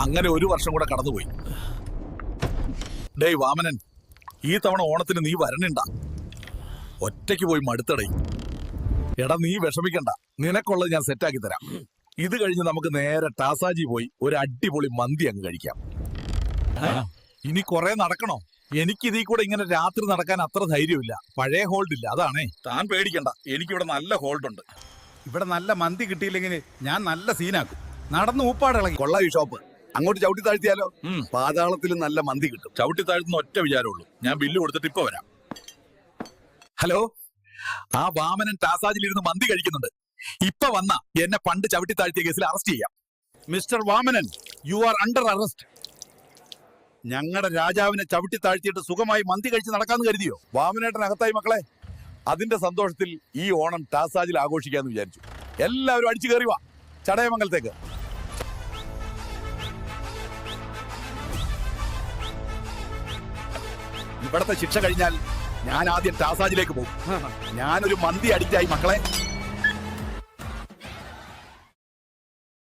അങ്ങനെ ഒരു വർഷം കൂടെ കടന്നുപോയി. ഡേയ് വാമനൻ, ഈ തവണ ഓണത്തിന് നീ വരണണ്ട. ഒറ്റയ്ക്ക് പോയി മടുത്തടേ. എടാ നീ വിഷമിക്കണ്ട, നിനക്കുള്ളത് ഞാൻ സെറ്റാക്കി തരാം. ഇത് കഴിഞ്ഞ് നമുക്ക് നേരെ ടാസാജി പോയി ഒരു അടിപൊളി മന്തി അങ്ങ് കഴിക്കാം. ഇനി കുറെ നടക്കണോ? എനിക്കിതീ കൂടെ ഇങ്ങനെ രാത്രി നടക്കാൻ അത്ര ധൈര്യമില്ല. പഴയ ഹോൾഡ് ഇല്ല, അതാണേ. താൻ പേടിക്കണ്ട, എനിക്കിവിടെ നല്ല ഹോൾഡ് ഉണ്ട്. ഇവിടെ നല്ല മന്തി കിട്ടിയില്ലെങ്കിൽ ഞാൻ നല്ല സീനാക്കും. നടന്ന് ഊപ്പാടിളകി. കൊള്ളാം ഈ ഷോപ്പ്. അങ്ങോട്ട് ചവിട്ടി താഴ്ത്തിയാലോ? പാതാളത്തിൽ നല്ല മന്തി കിട്ടും. ചവിട്ടി താഴ്ത്തുന്ന ഒറ്റ വിചാരമുള്ളൂ, ഞാൻ ബില്ല് കൊടുത്തിട്ട് ഇപ്പൊ വരാം. ഹലോ, ആ വാമനൻ ടാസാജിലിരുന്ന് മന്തി കഴിക്കുന്നുണ്ട്. ഇപ്പൊ വന്ന എന്നെ പണ്ട് ചവിട്ടി താഴ്ത്തിയ കേസിൽ അറസ്റ്റ് ചെയ്യാം. Mister Vamanan, you are under arrest. ഞങ്ങളുടെ രാജാവിനെ ചവിട്ടി താഴ്ത്തിയിട്ട് സുഖമായി മന്തി കഴിച്ച് നടക്കാന്ന് കരുതിയോ? വാമനേട്ടനകത്തായി മക്കളെ. അതിന്റെ സന്തോഷത്തിൽ ഈ ഓണം ടാസാജിൽ ആഘോഷിക്കാന്ന് വിചാരിച്ചു. എല്ലാവരും അടിച്ചു കയറി വാ ചടയമംഗലത്തേക്ക്. ഇവിടത്തെ ശിക്ഷ കഴിഞ്ഞാൽ ഞാൻ ആദ്യം ടാസാജിലേക്ക് പോകും. ഞാനൊരു മന്തി അഡിക്റ്റായി മക്കളെ.